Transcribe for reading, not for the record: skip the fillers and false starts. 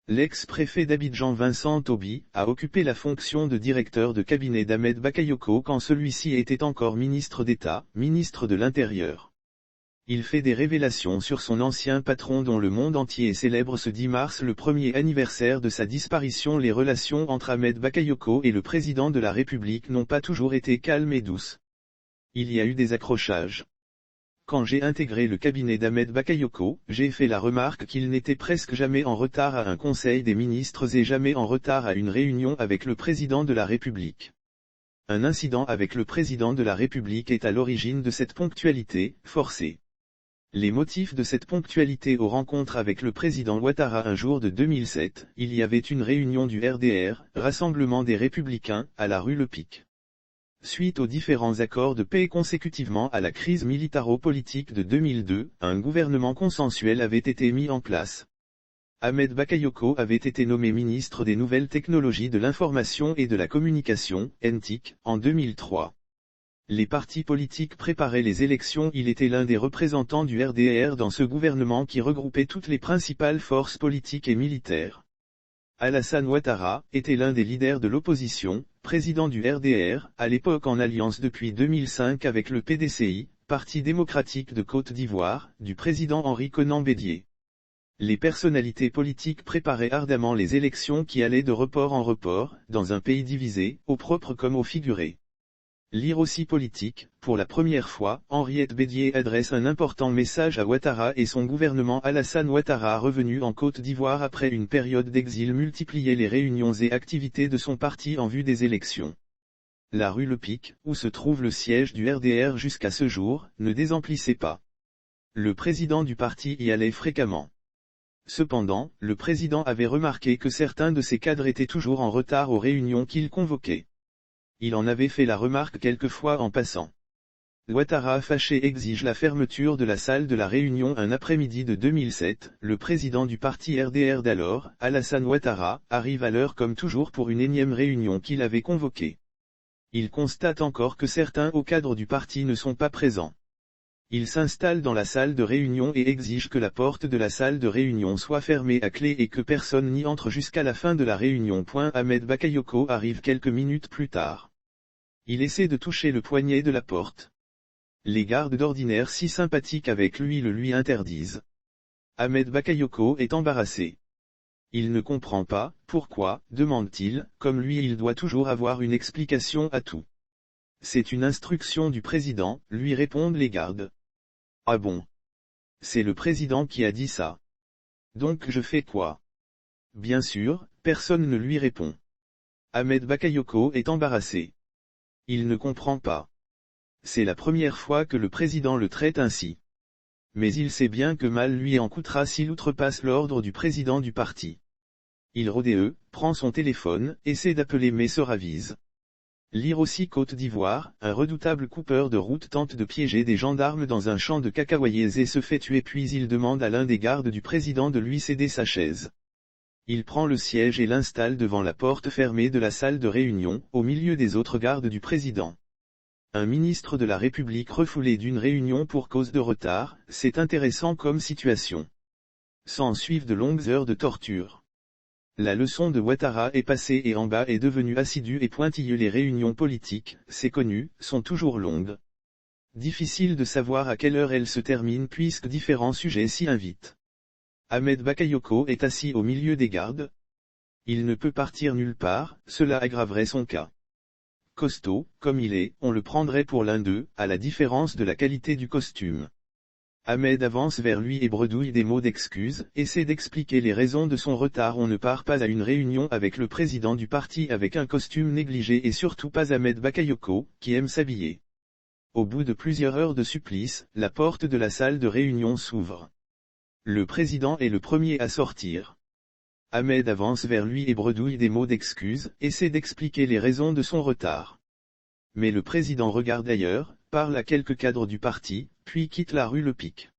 L'ex-préfet d'Abidjan Vincent Toby a occupé la fonction de directeur de cabinet d'Ahmed Bakayoko quand celui-ci était encore ministre d'État, ministre de l'Intérieur. Il fait des révélations sur son ancien patron dont le monde entier célèbre ce 10 mars le premier anniversaire de sa disparition. Les relations entre Ahmed Bakayoko et le président de la République n'ont pas toujours été calmes et douces. Il y a eu des accrochages. Quand j'ai intégré le cabinet d'Ahmed Bakayoko, j'ai fait la remarque qu'il n'était presque jamais en retard à un conseil des ministres et jamais en retard à une réunion avec le président de la République. Un incident avec le président de la République est à l'origine de cette ponctualité forcée. Les motifs de cette ponctualité aux rencontres avec le président Ouattara un jour de 2007, il y avait une réunion du RDR, Rassemblement des Républicains, à la rue Le Pic. Suite aux différents accords de paix consécutivement à la crise militaro-politique de 2002, un gouvernement consensuel avait été mis en place. Ahmed Bakayoko avait été nommé ministre des Nouvelles Technologies de l'Information et de la Communication, NTIC, en 2003. Les partis politiques préparaient les élections. Il était l'un des représentants du RDR dans ce gouvernement qui regroupait toutes les principales forces politiques et militaires. Alassane Ouattara était l'un des leaders de l'opposition, président du RDR, à l'époque en alliance depuis 2005 avec le PDCI, Parti démocratique de Côte d'Ivoire, du président Henri Konan Bédié. Les personnalités politiques préparaient ardemment les élections qui allaient de report en report, dans un pays divisé, au propre comme au figuré. Lire aussi politique, pour la première fois, Henriette Bédié adresse un important message à Ouattara et son gouvernement. Alassane Ouattara revenu en Côte d'Ivoire après une période d'exil multipliait les réunions et activités de son parti en vue des élections. La rue Le Pic, où se trouve le siège du RDR jusqu'à ce jour, ne désemplissait pas. Le président du parti y allait fréquemment. Cependant, le président avait remarqué que certains de ses cadres étaient toujours en retard aux réunions qu'il convoquait. Il en avait fait la remarque quelquefois en passant. Ouattara fâché exige la fermeture de la salle de la réunion un après-midi de 2007. Le président du parti RDR d'alors, Alassane Ouattara, arrive à l'heure comme toujours pour une énième réunion qu'il avait convoquée. Il constate encore que certains hauts cadres du parti ne sont pas présents. Il s'installe dans la salle de réunion et exige que la porte de la salle de réunion soit fermée à clé et que personne n'y entre jusqu'à la fin de la réunion. Ahmed Bakayoko arrive quelques minutes plus tard. Il essaie de toucher le poignet de la porte. Les gardes d'ordinaire si sympathiques avec lui le lui interdisent. Ahmed Bakayoko est embarrassé. Il ne comprend pas, pourquoi, demande-t-il, comme lui il doit toujours avoir une explication à tout. C'est une instruction du président, lui répondent les gardes. Ah bon? C'est le président qui a dit ça. Donc je fais quoi? Bien sûr, personne ne lui répond. Ahmed Bakayoko est embarrassé. Il ne comprend pas. C'est la première fois que le président le traite ainsi. Mais il sait bien que mal lui en coûtera s'il outrepasse l'ordre du président du parti. Il rodéeux, prend son téléphone, essaie d'appeler mais se ravise. Lire aussi Côte d'Ivoire, un redoutable coupeur de route tente de piéger des gendarmes dans un champ de cacahuayers et se fait tuer puis il demande à l'un des gardes du président de lui céder sa chaise. Il prend le siège et l'installe devant la porte fermée de la salle de réunion, au milieu des autres gardes du président. Un ministre de la République refoulé d'une réunion pour cause de retard, c'est intéressant comme situation. S'en suivent de longues heures de torture. La leçon de Ouattara est passée et en bas est devenu assidu et pointilleux. Les réunions politiques, c'est connu, sont toujours longues. Difficile de savoir à quelle heure elles se terminent puisque différents sujets s'y invitent. Ahmed Bakayoko est assis au milieu des gardes. Il ne peut partir nulle part, cela aggraverait son cas. Costaud, comme il est, on le prendrait pour l'un d'eux, à la différence de la qualité du costume. Ahmed avance vers lui et bredouille des mots d'excuse, essaie d'expliquer les raisons de son retard. On ne part pas à une réunion avec le président du parti avec un costume négligé et surtout pas Ahmed Bakayoko, qui aime s'habiller. Au bout de plusieurs heures de supplice, la porte de la salle de réunion s'ouvre. Le président est le premier à sortir. Ahmed avance vers lui et bredouille des mots d'excuse, essaie d'expliquer les raisons de son retard. Mais le président regarde ailleurs, parle à quelques cadres du parti, puis quitte la rue Le Pic.